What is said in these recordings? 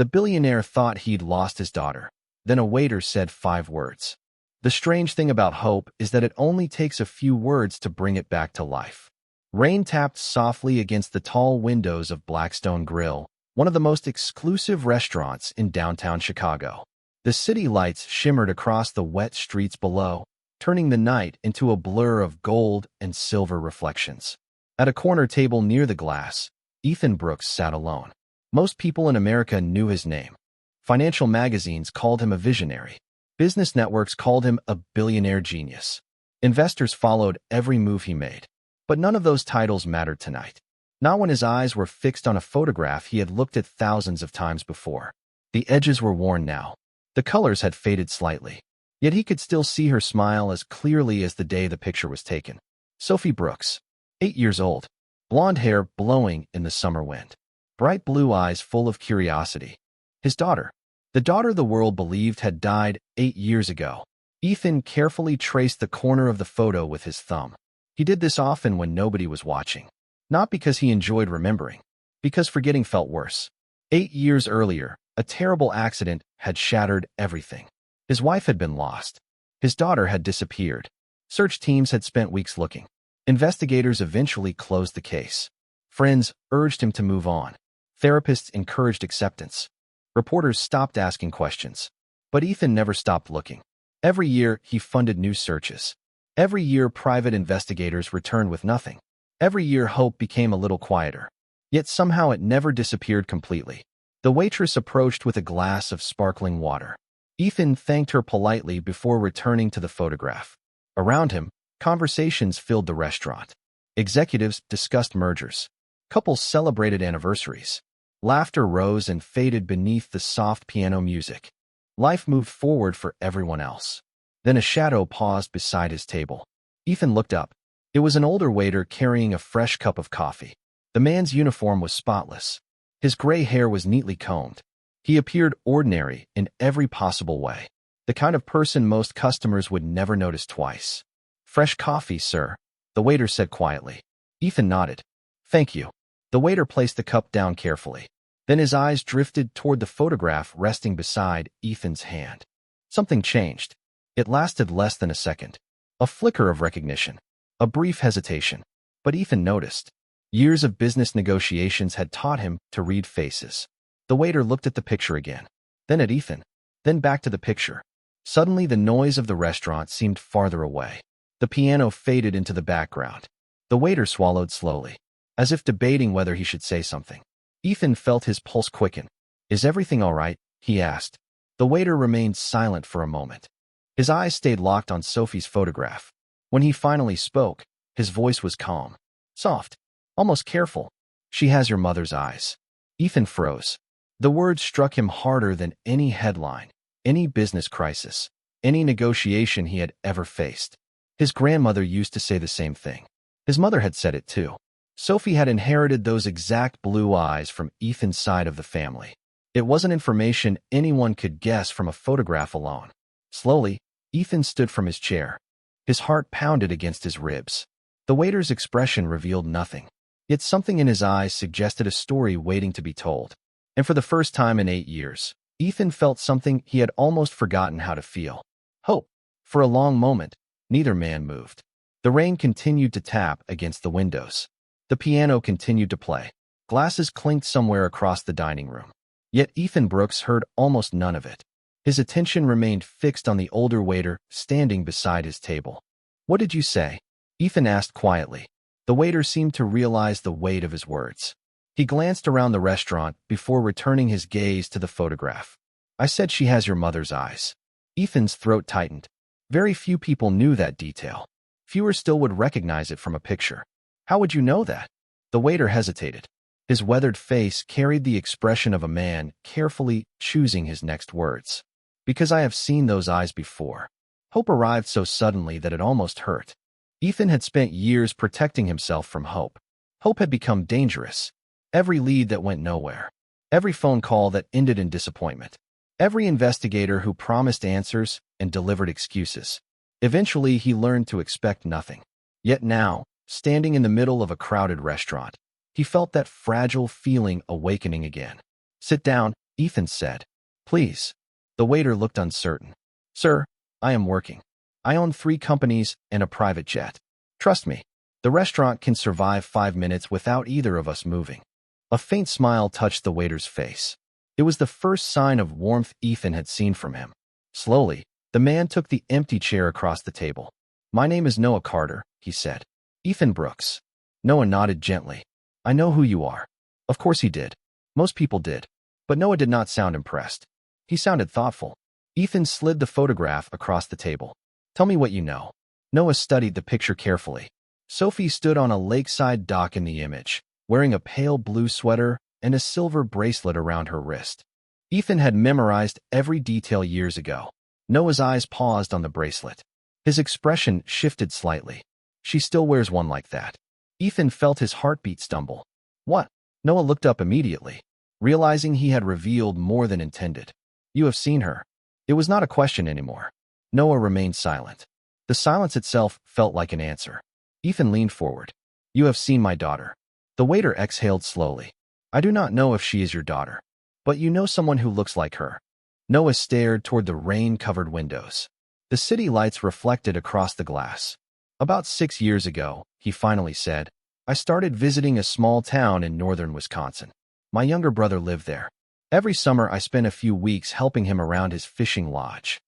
The billionaire thought he'd lost his daughter. Then a waiter said 5 words. The strange thing about hope is that it only takes a few words to bring it back to life. Rain tapped softly against the tall windows of Blackstone Grill, one of the most exclusive restaurants in downtown Chicago. The city lights shimmered across the wet streets below, turning the night into a blur of gold and silver reflections. At a corner table near the glass, Ethan Brooks sat alone. Most people in America knew his name. Financial magazines called him a visionary. Business networks called him a billionaire genius. Investors followed every move he made. But none of those titles mattered tonight. Not when his eyes were fixed on a photograph he had looked at thousands of times before. The edges were worn now. The colors had faded slightly. Yet he could still see her smile as clearly as the day the picture was taken. Sophie Brooks, 8 years old, blonde hair blowing in the summer wind, bright blue eyes full of curiosity. His daughter, the daughter the world believed had died 8 years ago. Ethan carefully traced the corner of the photo with his thumb. He did this often when nobody was watching. Not because he enjoyed remembering, because forgetting felt worse. 8 years earlier, a terrible accident had shattered everything. His wife had been lost. His daughter had disappeared. Search teams had spent weeks looking. Investigators eventually closed the case. Friends urged him to move on. Therapists encouraged acceptance. Reporters stopped asking questions. But Ethan never stopped looking. Every year, he funded new searches. Every year, private investigators returned with nothing. Every year, hope became a little quieter. Yet somehow it never disappeared completely. The waitress approached with a glass of sparkling water. Ethan thanked her politely before returning to the photograph. Around him, conversations filled the restaurant. Executives discussed mergers. Couples celebrated anniversaries. Laughter rose and faded beneath the soft piano music. Life moved forward for everyone else. Then a shadow paused beside his table. Ethan looked up. It was an older waiter carrying a fresh cup of coffee. The man's uniform was spotless. His gray hair was neatly combed. He appeared ordinary in every possible way. The kind of person most customers would never notice twice. "Fresh coffee, sir," the waiter said quietly. Ethan nodded. "Thank you." The waiter placed the cup down carefully. Then his eyes drifted toward the photograph resting beside Ethan's hand. Something changed. It lasted less than a second. A flicker of recognition. A brief hesitation. But Ethan noticed. Years of business negotiations had taught him to read faces. The waiter looked at the picture again. Then at Ethan. Then back to the picture. Suddenly the noise of the restaurant seemed farther away. The piano faded into the background. The waiter swallowed slowly, as if debating whether he should say something. Ethan felt his pulse quicken. "Is everything all right?" he asked. The waiter remained silent for a moment. His eyes stayed locked on Sophie's photograph. When he finally spoke, his voice was calm, soft, almost careful. "She has your mother's eyes." Ethan froze. The words struck him harder than any headline, any business crisis, any negotiation he had ever faced. His grandmother used to say the same thing. His mother had said it too. Sophie had inherited those exact blue eyes from Ethan's side of the family. It wasn't information anyone could guess from a photograph alone. Slowly, Ethan stood from his chair. His heart pounded against his ribs. The waiter's expression revealed nothing. Yet something in his eyes suggested a story waiting to be told. And for the first time in 8 years, Ethan felt something he had almost forgotten how to feel. Hope. For a long moment, neither man moved. The rain continued to tap against the windows. The piano continued to play. Glasses clinked somewhere across the dining room. Yet Ethan Brooks heard almost none of it. His attention remained fixed on the older waiter standing beside his table. "What did you say?" Ethan asked quietly. The waiter seemed to realize the weight of his words. He glanced around the restaurant before returning his gaze to the photograph. "I said she has your mother's eyes." Ethan's throat tightened. Very few people knew that detail. Fewer still would recognize it from a picture. "How would you know that?" The waiter hesitated. His weathered face carried the expression of a man carefully choosing his next words. "Because I have seen those eyes before." Hope arrived so suddenly that it almost hurt. Ethan had spent years protecting himself from hope. Hope had become dangerous. Every lead that went nowhere. Every phone call that ended in disappointment. Every investigator who promised answers and delivered excuses. Eventually, he learned to expect nothing. Yet now, standing in the middle of a crowded restaurant, he felt that fragile feeling awakening again. "Sit down," Ethan said. Please. The waiter looked uncertain. Sir, I am working. I own 3 companies and a private jet. Trust me, the restaurant can survive 5 minutes without either of us moving. A faint smile touched the waiter's face. It was the first sign of warmth Ethan had seen from him. Slowly, the man took the empty chair across the table. My name is Noah Carter, he said. Ethan Brooks. Noah nodded gently. I know who you are. Of course he did. Most people did. But Noah did not sound impressed. He sounded thoughtful. Ethan slid the photograph across the table. Tell me what you know. Noah studied the picture carefully. Sophie stood on a lakeside dock in the image, wearing a pale blue sweater and a silver bracelet around her wrist. Ethan had memorized every detail years ago. Noah's eyes paused on the bracelet. His expression shifted slightly. She still wears one like that. Ethan felt his heartbeat stumble. What? Noah looked up immediately, realizing he had revealed more than intended. You have seen her. It was not a question anymore. Noah remained silent. The silence itself felt like an answer. Ethan leaned forward. You have seen my daughter. The waiter exhaled slowly. I do not know if she is your daughter, but you know someone who looks like her. Noah stared toward the rain-covered windows. The city lights reflected across the glass. About 6 years ago, he finally said, I started visiting a small town in northern Wisconsin. My younger brother lived there. Every summer, I spent a few weeks helping him around his fishing lodge.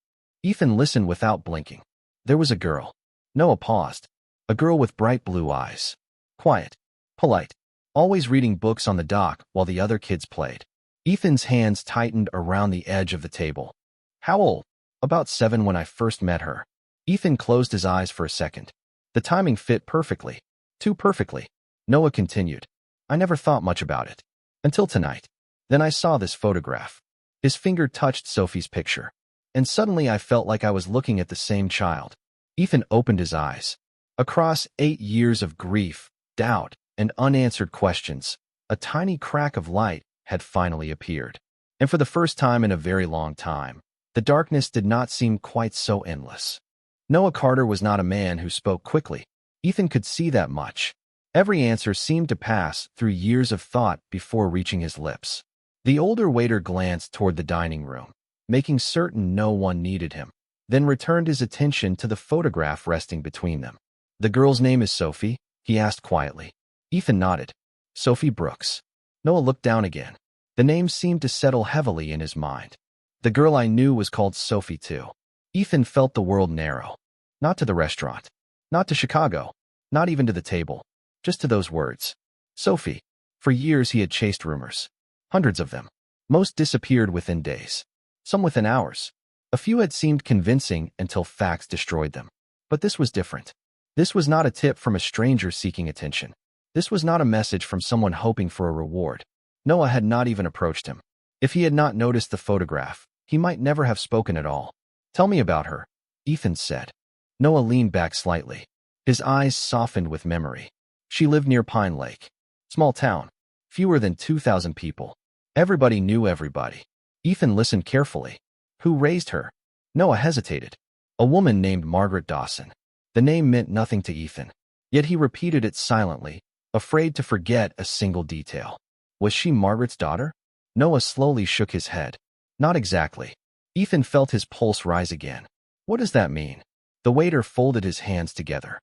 Ethan listened without blinking. There was a girl. Noah paused. A girl with bright blue eyes. Quiet. Polite. Always reading books on the dock while the other kids played. Ethan's hands tightened around the edge of the table. How old? About 7 when I first met her. Ethan closed his eyes for a second. The timing fit perfectly. Too perfectly. Noah continued. I never thought much about it. Until tonight. Then I saw this photograph. His finger touched Sophie's picture. And suddenly I felt like I was looking at the same child. Ethan opened his eyes. Across 8 years of grief, doubt, and unanswered questions, a tiny crack of light had finally appeared. And for the first time in a very long time, the darkness did not seem quite so endless. Noah Carter was not a man who spoke quickly. Ethan could see that much. Every answer seemed to pass through years of thought before reaching his lips. The older waiter glanced toward the dining room, making certain no one needed him, then returned his attention to the photograph resting between them. The girl's name is Sophie, he asked quietly. Ethan nodded. Sophie Brooks. Noah looked down again. The name seemed to settle heavily in his mind. The girl I knew was called Sophie too. Ethan felt the world narrow. Not to the restaurant. Not to Chicago. Not even to the table. Just to those words. Sophie. For years he had chased rumors. Hundreds of them. Most disappeared within days. Some within hours. A few had seemed convincing until facts destroyed them. But this was different. This was not a tip from a stranger seeking attention. This was not a message from someone hoping for a reward. Noah had not even approached him. If he had not noticed the photograph, he might never have spoken at all. Tell me about her, Ethan said. Noah leaned back slightly. His eyes softened with memory. She lived near Pine Lake. Small town. Fewer than 2,000 people. Everybody knew everybody. Ethan listened carefully. Who raised her? Noah hesitated. A woman named Margaret Dawson. The name meant nothing to Ethan. Yet he repeated it silently, afraid to forget a single detail. Was she Margaret's daughter? Noah slowly shook his head. Not exactly. Ethan felt his pulse rise again. What does that mean? The waiter folded his hands together.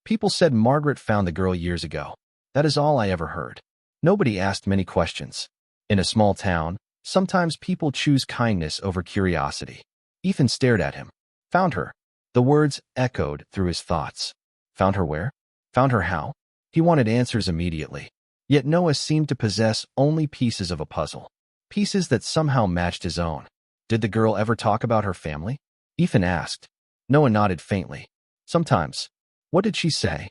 People said Margaret found the girl years ago. That is all I ever heard. Nobody asked many questions. In a small town, sometimes people choose kindness over curiosity. Ethan stared at him. Found her. The words echoed through his thoughts. Found her where? Found her how? He wanted answers immediately. Yet Noah seemed to possess only pieces of a puzzle. Pieces that somehow matched his own. Did the girl ever talk about her family? Ethan asked. Noah nodded faintly. Sometimes. What did she say?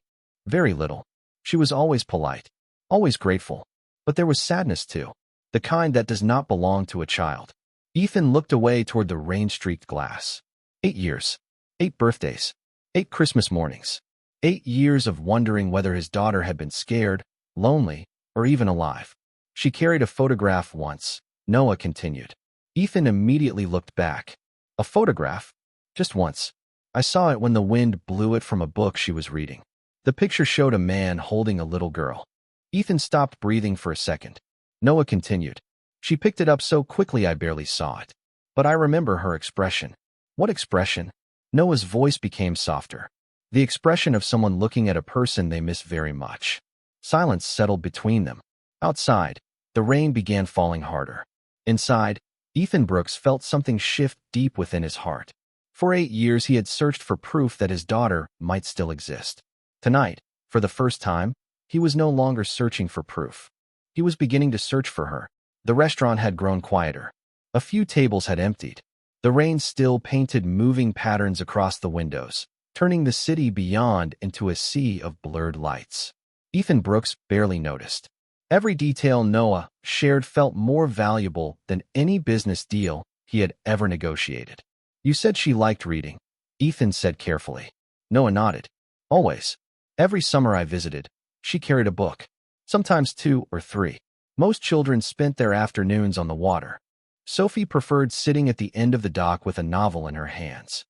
Very little. She was always polite. Always grateful. But there was sadness too. The kind that does not belong to a child. Ethan looked away toward the rain-streaked glass. 8 years. 8 birthdays. 8 Christmas mornings. 8 years of wondering whether his daughter had been scared, lonely, or even alive. She carried a photograph once, Noah continued. Ethan immediately looked back. A photograph? Just once. I saw it when the wind blew it from a book she was reading. The picture showed a man holding a little girl. Ethan stopped breathing for a second. Noah continued. She picked it up so quickly I barely saw it. But I remember her expression. What expression? Noah's voice became softer. The expression of someone looking at a person they miss very much. Silence settled between them. Outside, the rain began falling harder. Inside, Ethan Brooks felt something shift deep within his heart. For 8 years he had searched for proof that his daughter might still exist. Tonight, for the first time, he was no longer searching for proof. He was beginning to search for her. The restaurant had grown quieter. A few tables had emptied. The rain still painted moving patterns across the windows, turning the city beyond into a sea of blurred lights. Ethan Brooks barely noticed. Every detail Noah shared felt more valuable than any business deal he had ever negotiated. You said she liked reading, Ethan said carefully. Noah nodded. Always. Every summer I visited, she carried a book, sometimes 2 or 3. Most children spent their afternoons on the water. Sophie preferred sitting at the end of the dock with a novel in her hands.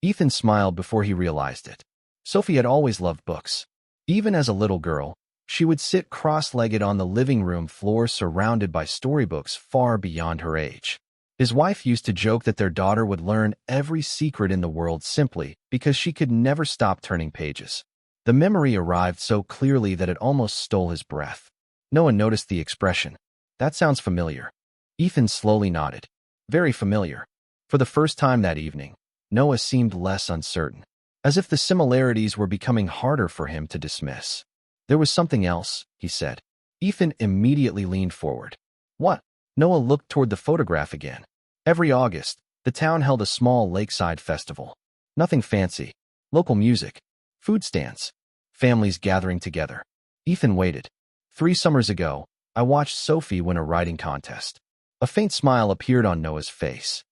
Ethan smiled before he realized it. Sophie had always loved books. Even as a little girl, she would sit cross-legged on the living room floor surrounded by storybooks far beyond her age. His wife used to joke that their daughter would learn every secret in the world simply because she could never stop turning pages. The memory arrived so clearly that it almost stole his breath. Noah noticed the expression. That sounds familiar. Ethan slowly nodded. Very familiar. For the first time that evening, Noah seemed less uncertain, as if the similarities were becoming harder for him to dismiss. There was something else, he said. Ethan immediately leaned forward. What? Noah looked toward the photograph again. Every August, the town held a small lakeside festival. Nothing fancy. Local music. Food stands. Families gathering together. Ethan waited. 3 summers ago, I watched Sophie win a writing contest. A faint smile appeared on Noah's face.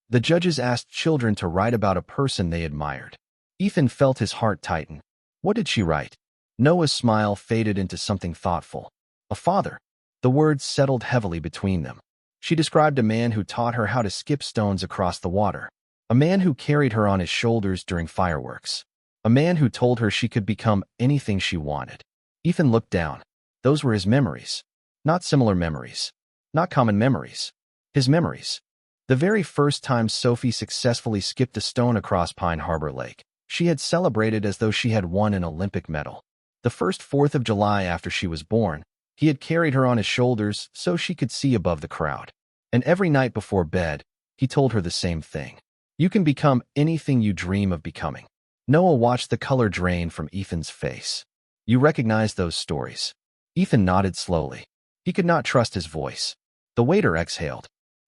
The judges asked children to write about a person they admired. Ethan felt his heart tighten. What did she write? Noah's smile faded into something thoughtful. A father. The words settled heavily between them. She described a man who taught her how to skip stones across the water. A man who carried her on his shoulders during fireworks. A man who told her she could become anything she wanted. Ethan looked down. Those were his memories. Not similar memories. Not common memories. His memories. The very first time Sophie successfully skipped a stone across Pine Harbor Lake, she had celebrated as though she had won an Olympic medal. The first 4th of July after she was born, he had carried her on his shoulders so she could see above the crowd. And every night before bed, he told her the same thing. You can become anything you dream of becoming. Noah watched the color drain from Ethan's face. You recognize those stories? Ethan nodded slowly. He could not trust his voice. The waiter exhaled.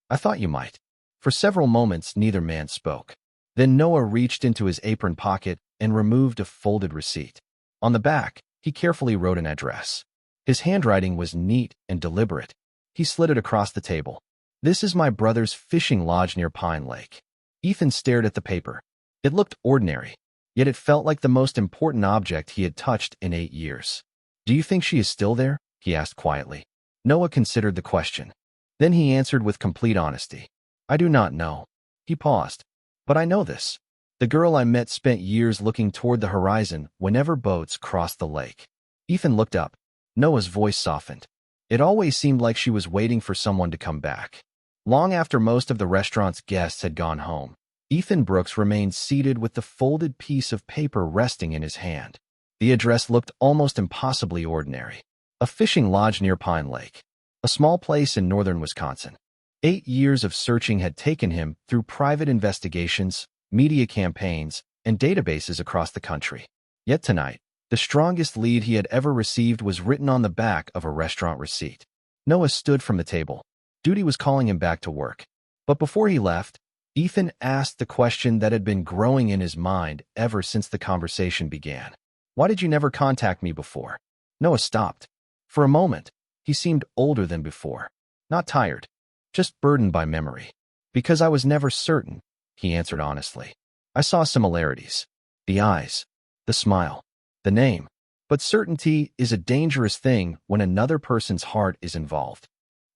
I thought you might. For several moments, neither man spoke. Then Noah reached into his apron pocket and removed a folded receipt. On the back, he carefully wrote an address. His handwriting was neat and deliberate. He slid it across the table. This is my brother's fishing lodge near Pine Lake. Ethan stared at the paper. It looked ordinary, yet it felt like the most important object he had touched in 8 years. Do you think she is still there? He asked quietly. Noah considered the question. Then he answered with complete honesty. I do not know. He paused. But I know this. The girl I met spent years looking toward the horizon whenever boats crossed the lake. Ethan looked up. Noah's voice softened. It always seemed like she was waiting for someone to come back. Long after most of the restaurant's guests had gone home, Ethan Brooks remained seated with the folded piece of paper resting in his hand. The address looked almost impossibly ordinary. A fishing lodge near Pine Lake. A small place in northern Wisconsin. 8 years of searching had taken him through private investigations, media campaigns, and databases across the country. Yet tonight, the strongest lead he had ever received was written on the back of a restaurant receipt. Noah stood from the table. Duty was calling him back to work. But before he left, Ethan asked the question that had been growing in his mind ever since the conversation began. Why did you never contact me before? Noah stopped. For a moment, he seemed older than before. Not tired, just burdened by memory. Because I was never certain, he answered honestly. I saw similarities. The eyes, the smile, the name. But certainty is a dangerous thing when another person's heart is involved.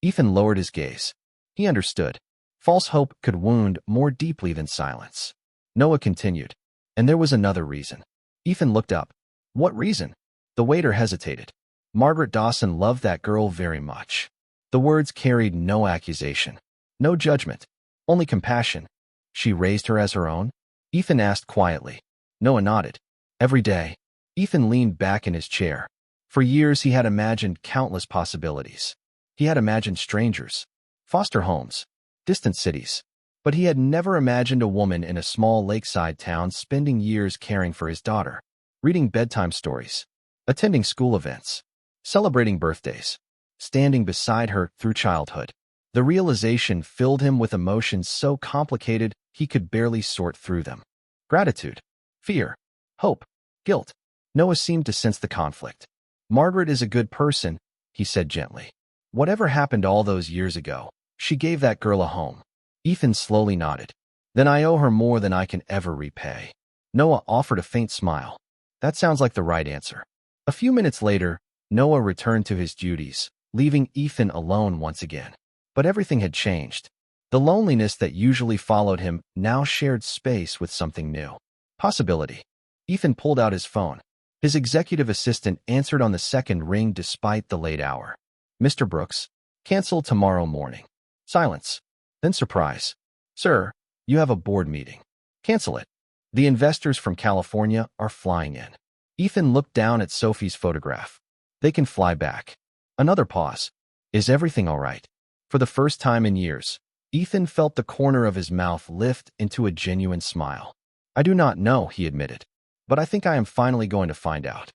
Ethan lowered his gaze. He understood. False hope could wound more deeply than silence. Noah continued. And there was another reason. Ethan looked up. What reason? The waiter hesitated. Margaret Dawson loved that girl very much. The words carried no accusation, no judgment, only compassion. She raised her as her own? Ethan asked quietly. Noah nodded. Every day. Ethan leaned back in his chair. For years he had imagined countless possibilities. He had imagined strangers, foster homes, distant cities. But he had never imagined a woman in a small lakeside town spending years caring for his daughter, reading bedtime stories, attending school events, celebrating birthdays, standing beside her through childhood. The realization filled him with emotions so complicated he could barely sort through them. Gratitude, fear, hope, guilt. Noah seemed to sense the conflict. Margaret is a good person, he said gently. Whatever happened all those years ago, she gave that girl a home. Ethan slowly nodded. Then I owe her more than I can ever repay. Noah offered a faint smile. That sounds like the right answer. A few minutes later, Noah returned to his duties, leaving Ethan alone once again. But everything had changed. The loneliness that usually followed him now shared space with something new. Possibility. Ethan pulled out his phone. His executive assistant answered on the second ring despite the late hour. Mr. Brooks, cancel tomorrow morning. Silence. Then surprise. Sir, you have a board meeting. Cancel it. The investors from California are flying in. Ethan looked down at Sophie's photograph. They can fly back. Another pause. Is everything all right? For the first time in years, Ethan felt the corner of his mouth lift into a genuine smile. I do not know, he admitted, but I think I am finally going to find out.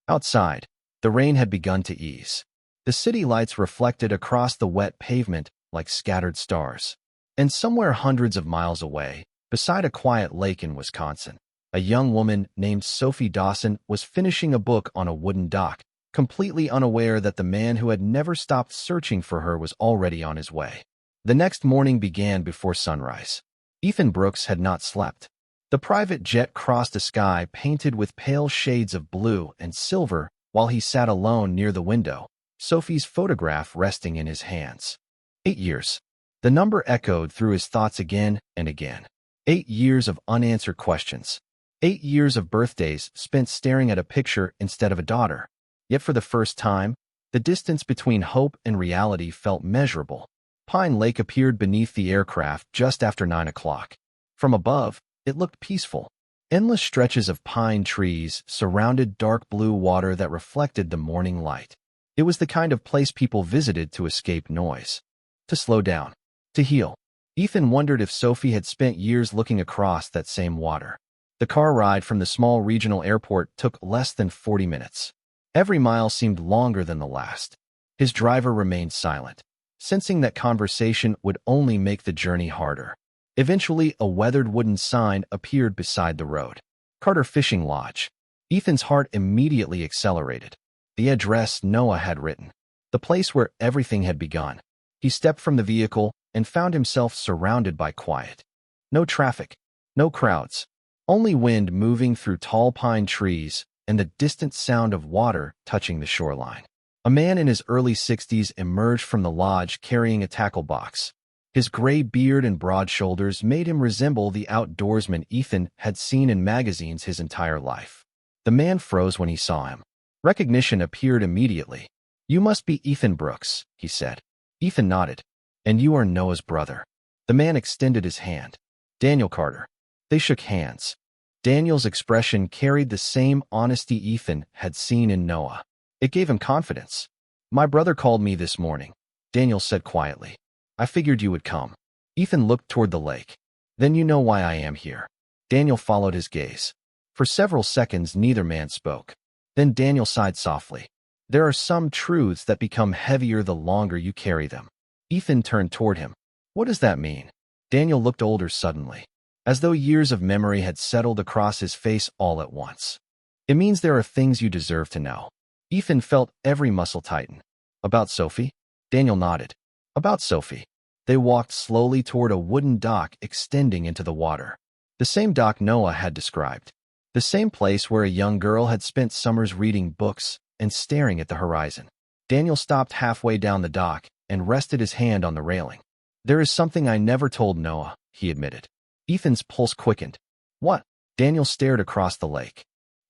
Outside, the rain had begun to ease. The city lights reflected across the wet pavement like scattered stars. And somewhere hundreds of miles away, beside a quiet lake in Wisconsin, a young woman named Sophie Dawson was finishing a book on a wooden dock, completely unaware that the man who had never stopped searching for her was already on his way. The next morning began before sunrise. Ethan Brooks had not slept. The private jet crossed a sky painted with pale shades of blue and silver while he sat alone near the window, Sophie's photograph resting in his hands. 8 years. The number echoed through his thoughts again and again. 8 years of unanswered questions. 8 years of birthdays spent staring at a picture instead of a daughter. Yet for the first time, the distance between hope and reality felt measurable. Pine Lake appeared beneath the aircraft just after 9 o'clock. From above, it looked peaceful. Endless stretches of pine trees surrounded dark blue water that reflected the morning light. It was the kind of place people visited to escape noise, to slow down, to heal. Ethan wondered if Sophie had spent years looking across that same water. The car ride from the small regional airport took less than 40 minutes. Every mile seemed longer than the last. His driver remained silent, sensing that conversation would only make the journey harder. Eventually, a weathered wooden sign appeared beside the road. Carter Fishing Lodge. Ethan's heart immediately accelerated. The address Noah had written. The place where everything had begun. He stepped from the vehicle and found himself surrounded by quiet. No traffic, no crowds, only wind moving through tall pine trees and the distant sound of water touching the shoreline. A man in his early 60s emerged from the lodge carrying a tackle box. His gray beard and broad shoulders made him resemble the outdoorsman Ethan had seen in magazines his entire life. The man froze when he saw him. Recognition appeared immediately. You must be Ethan Brooks, he said. Ethan nodded. And you are Noah's brother. The man extended his hand. Daniel Carter. They shook hands. Daniel's expression carried the same honesty Ethan had seen in Noah. It gave him confidence. My brother called me this morning, Daniel said quietly. I figured you would come. Ethan looked toward the lake. Then you know why I am here. Daniel followed his gaze. For several seconds, neither man spoke. Then Daniel sighed softly. There are some truths that become heavier the longer you carry them. Ethan turned toward him. What does that mean? Daniel looked older suddenly, as though years of memory had settled across his face all at once. It means there are things you deserve to know. Ethan felt every muscle tighten. About Sophie? Daniel nodded. About Sophie. They walked slowly toward a wooden dock extending into the water. The same dock Noah had described. The same place where a young girl had spent summers reading books and staring at the horizon. Daniel stopped halfway down the dock and rested his hand on the railing. There is something I never told Noah, he admitted. Ethan's pulse quickened. What? Daniel stared across the lake.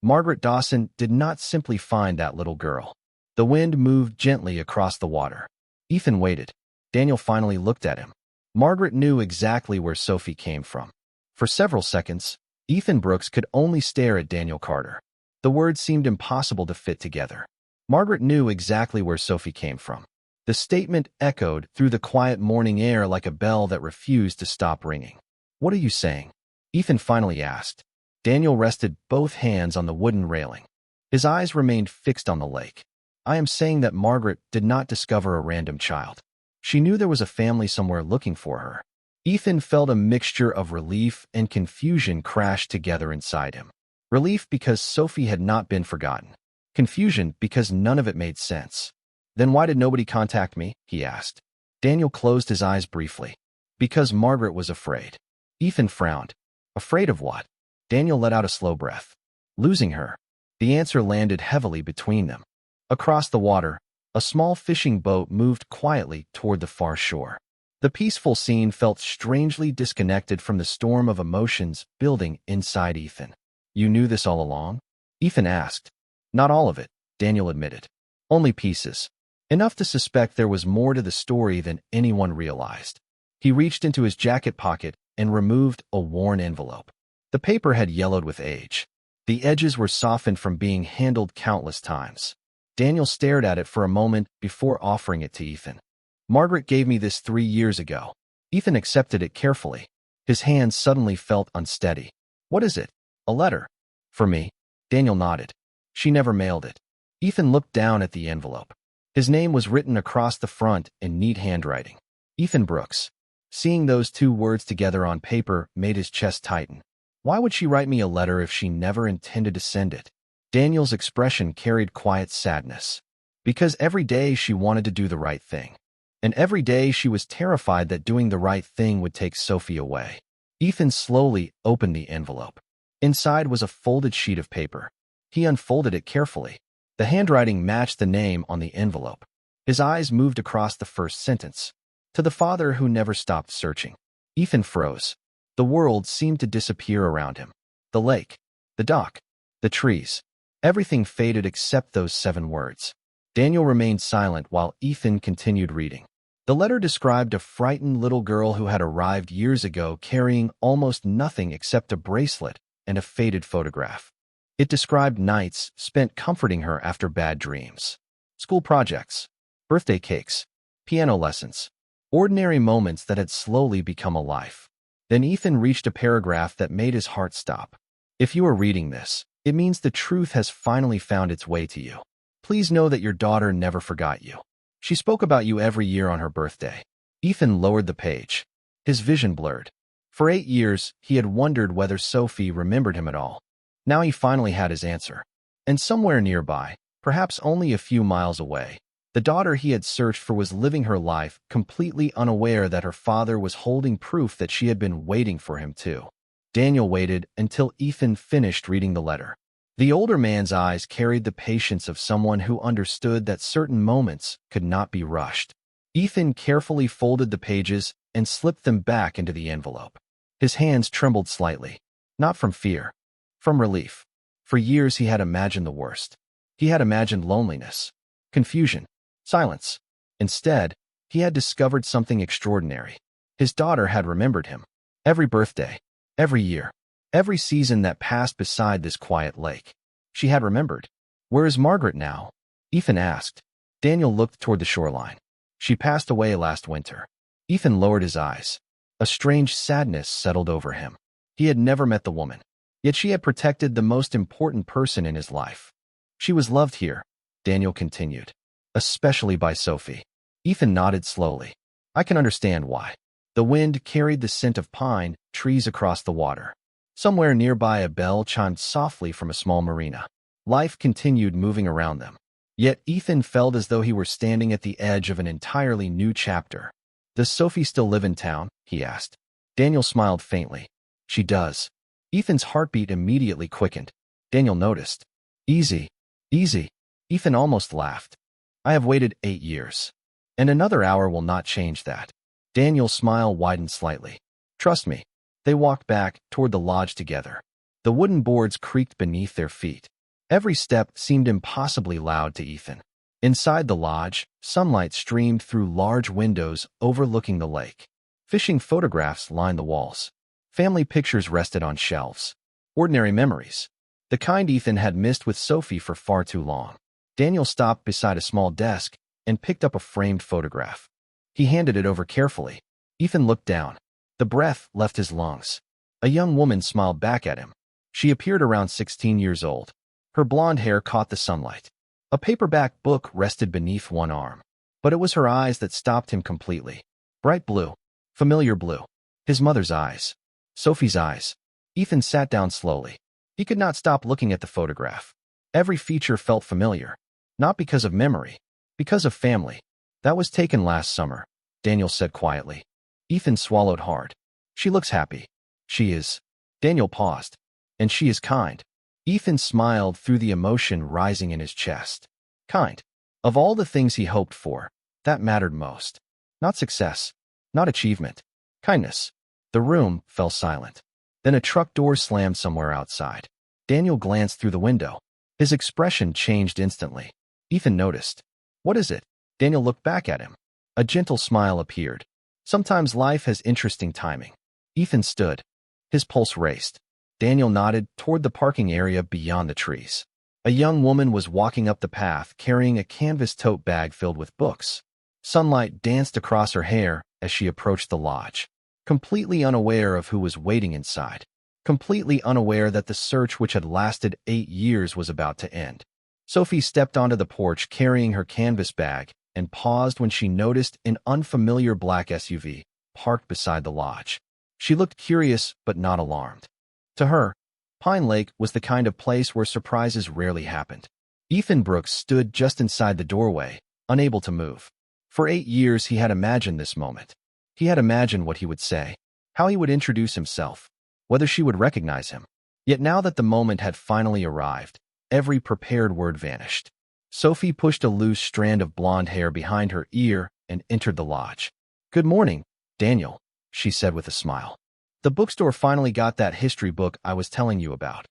Margaret Dawson did not simply find that little girl. The wind moved gently across the water. Ethan waited. Daniel finally looked at him. Margaret knew exactly where Sophie came from. For several seconds, Ethan Brooks could only stare at Daniel Carter. The words seemed impossible to fit together. Margaret knew exactly where Sophie came from. The statement echoed through the quiet morning air like a bell that refused to stop ringing. "What are you saying?" Ethan finally asked. Daniel rested both hands on the wooden railing. His eyes remained fixed on the lake. "I am saying that Margaret did not discover a random child. She knew there was a family somewhere looking for her." Ethan felt a mixture of relief and confusion crash together inside him. Relief because Sophie had not been forgotten. Confusion because none of it made sense. "Then why did nobody contact me?" he asked. Daniel closed his eyes briefly. "Because Margaret was afraid." Ethan frowned. "Afraid of what?" Daniel let out a slow breath. "Losing her." The answer landed heavily between them. Across the water, a small fishing boat moved quietly toward the far shore. The peaceful scene felt strangely disconnected from the storm of emotions building inside Ethan. "You knew this all along?" Ethan asked. "Not all of it," Daniel admitted. "Only pieces. Enough to suspect there was more to the story than anyone realized." He reached into his jacket pocket and removed a worn envelope. The paper had yellowed with age. The edges were softened from being handled countless times. Daniel stared at it for a moment before offering it to Ethan. "Margaret gave me this 3 years ago." Ethan accepted it carefully. His hands suddenly felt unsteady. "What is it?" "A letter." "For me?" Daniel nodded. "She never mailed it." Ethan looked down at the envelope. His name was written across the front in neat handwriting. Ethan Brooks. Seeing those two words together on paper made his chest tighten. Why would she write me a letter if she never intended to send it? Daniel's expression carried quiet sadness. Because every day she wanted to do the right thing. And every day she was terrified that doing the right thing would take Sophie away. Ethan slowly opened the envelope. Inside was a folded sheet of paper. He unfolded it carefully. The handwriting matched the name on the envelope. His eyes moved across the first sentence. "To the father who never stopped searching." Ethan froze. The world seemed to disappear around him. The lake, the dock, the trees. Everything faded except those 7 words. Daniel remained silent while Ethan continued reading. The letter described a frightened little girl who had arrived years ago carrying almost nothing except a bracelet and a faded photograph. It described nights spent comforting her after bad dreams. School projects, birthday cakes, piano lessons, ordinary moments that had slowly become a life. Then Ethan reached a paragraph that made his heart stop. "If you are reading this, it means the truth has finally found its way to you. Please know that your daughter never forgot you. She spoke about you every year on her birthday." Ethan lowered the page. His vision blurred. For 8 years, he had wondered whether Sophie remembered him at all. Now he finally had his answer. And somewhere nearby, perhaps only a few miles away, the daughter he had searched for was living her life completely unaware that her father was holding proof that she had been waiting for him too. Daniel waited until Ethan finished reading the letter. The older man's eyes carried the patience of someone who understood that certain moments could not be rushed. Ethan carefully folded the pages and slipped them back into the envelope. His hands trembled slightly, not from fear, from relief. For years he had imagined the worst. He had imagined loneliness, confusion, silence. Instead, he had discovered something extraordinary. His daughter had remembered him. Every birthday, every year, every season that passed beside this quiet lake. She had remembered. "Where is Margaret now?" Ethan asked. Daniel looked toward the shoreline. "She passed away last winter." Ethan lowered his eyes. A strange sadness settled over him. He had never met the woman. Yet she had protected the most important person in his life. "She was loved here," Daniel continued. "Especially by Sophie." Ethan nodded slowly. "I can understand why." The wind carried the scent of pine trees across the water. Somewhere nearby a bell chimed softly from a small marina. Life continued moving around them. Yet Ethan felt as though he were standing at the edge of an entirely new chapter. "Does Sophie still live in town?" he asked. Daniel smiled faintly. "She does." Ethan's heartbeat immediately quickened. Daniel noticed. "Easy, easy." Ethan almost laughed. "I have waited 8 years. And another hour will not change that." Daniel's smile widened slightly. "Trust me." They walked back toward the lodge together. The wooden boards creaked beneath their feet. Every step seemed impossibly loud to Ethan. Inside the lodge, sunlight streamed through large windows overlooking the lake. Fishing photographs lined the walls. Family pictures rested on shelves. Ordinary memories. The kind Ethan had missed with Sophie for far too long. Daniel stopped beside a small desk and picked up a framed photograph. He handed it over carefully. Ethan looked down. The breath left his lungs. A young woman smiled back at him. She appeared around 16 years old. Her blonde hair caught the sunlight. A paperback book rested beneath one arm. But it was her eyes that stopped him completely. Bright blue. Familiar blue. His mother's eyes. Sophie's eyes. Ethan sat down slowly. He could not stop looking at the photograph. Every feature felt familiar. Not because of memory. Because of family. That was taken last summer, Daniel said quietly. Ethan swallowed hard. She looks happy. She is. Daniel paused. And she is kind. Ethan smiled through the emotion rising in his chest. Kind. Of all the things he hoped for, that mattered most. Not success. Not achievement. Kindness. The room fell silent. Then a truck door slammed somewhere outside. Daniel glanced through the window. His expression changed instantly. Ethan noticed. What is it? Daniel looked back at him. A gentle smile appeared. Sometimes life has interesting timing. Ethan stood. His pulse raced. Daniel nodded toward the parking area beyond the trees. A young woman was walking up the path carrying a canvas tote bag filled with books. Sunlight danced across her hair as she approached the lodge. Completely unaware of who was waiting inside. Completely unaware that the search which had lasted 8 years was about to end. Sophie stepped onto the porch carrying her canvas bag and paused when she noticed an unfamiliar black SUV parked beside the lodge. She looked curious but not alarmed. To her, Pine Lake was the kind of place where surprises rarely happened. Ethan Brooks stood just inside the doorway, unable to move. For 8 years he had imagined this moment. He had imagined what he would say, how he would introduce himself, whether she would recognize him. Yet now that the moment had finally arrived, every prepared word vanished. Sophie pushed a loose strand of blonde hair behind her ear and entered the lodge. "Good morning, Daniel," she said with a smile. "The bookstore finally got that history book I was telling you about."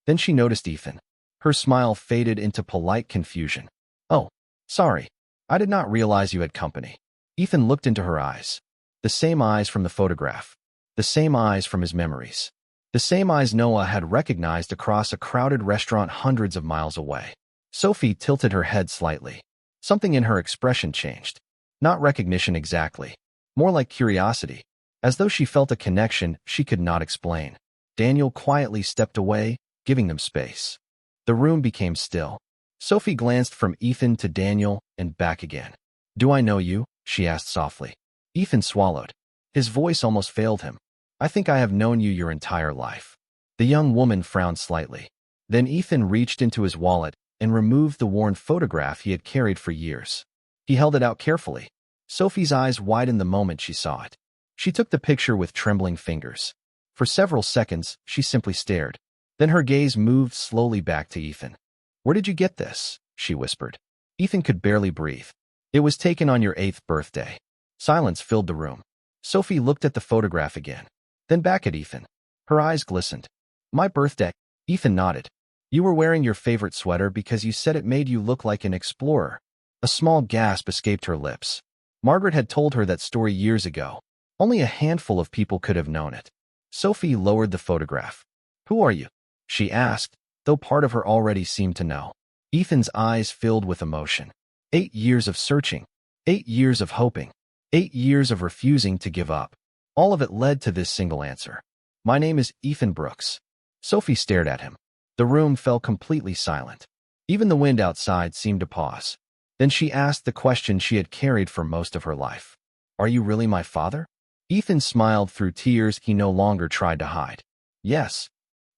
Then she noticed Ethan. Her smile faded into polite confusion. "Oh, sorry. I did not realize you had company." Ethan looked into her eyes. The same eyes from the photograph. The same eyes from his memories. The same eyes Noah had recognized across a crowded restaurant hundreds of miles away. Sophie tilted her head slightly. Something in her expression changed. Not recognition exactly. More like curiosity. As though she felt a connection she could not explain. Daniel quietly stepped away, giving them space. The room became still. Sophie glanced from Ethan to Daniel and back again. "Do I know you?" she asked softly. Ethan swallowed. His voice almost failed him. "I think I have known you your entire life." The young woman frowned slightly. Then Ethan reached into his wallet and removed the worn photograph he had carried for years. He held it out carefully. Sophie's eyes widened the moment she saw it. She took the picture with trembling fingers. For several seconds, she simply stared. Then her gaze moved slowly back to Ethan. "Where did you get this?" she whispered. Ethan could barely breathe. "It was taken on your 8th birthday." Silence filled the room. Sophie looked at the photograph again, then back at Ethan. Her eyes glistened. "My birthday?" Ethan nodded. "You were wearing your favorite sweater because you said it made you look like an explorer." A small gasp escaped her lips. Margaret had told her that story years ago. Only a handful of people could have known it. Sophie lowered the photograph. "Who are you?" she asked, though part of her already seemed to know. Ethan's eyes filled with emotion. 8 years of searching. 8 years of hoping. 8 years of refusing to give up. All of it led to this single answer. "My name is Ethan Brooks." Sophie stared at him. The room fell completely silent. Even the wind outside seemed to pause. Then she asked the question she had carried for most of her life. "Are you really my father?" Ethan smiled through tears he no longer tried to hide. "Yes."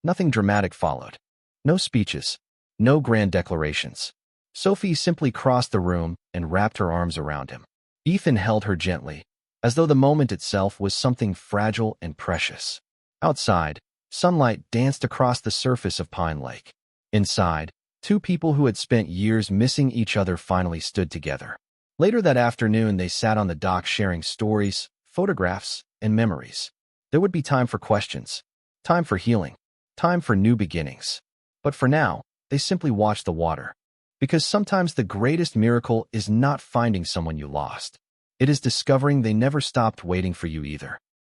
Nothing dramatic followed. No speeches. No grand declarations. Sophie simply crossed the room and wrapped her arms around him. Ethan held her gently, as though the moment itself was something fragile and precious. Outside, sunlight danced across the surface of Pine Lake. Inside, 2 people who had spent years missing each other finally stood together. Later that afternoon, they sat on the dock sharing stories, photographs, and memories. There would be time for questions, time for healing, time for new beginnings. But for now, they simply watched the water. Because sometimes the greatest miracle is not finding someone you lost. It is discovering they never stopped waiting for you either.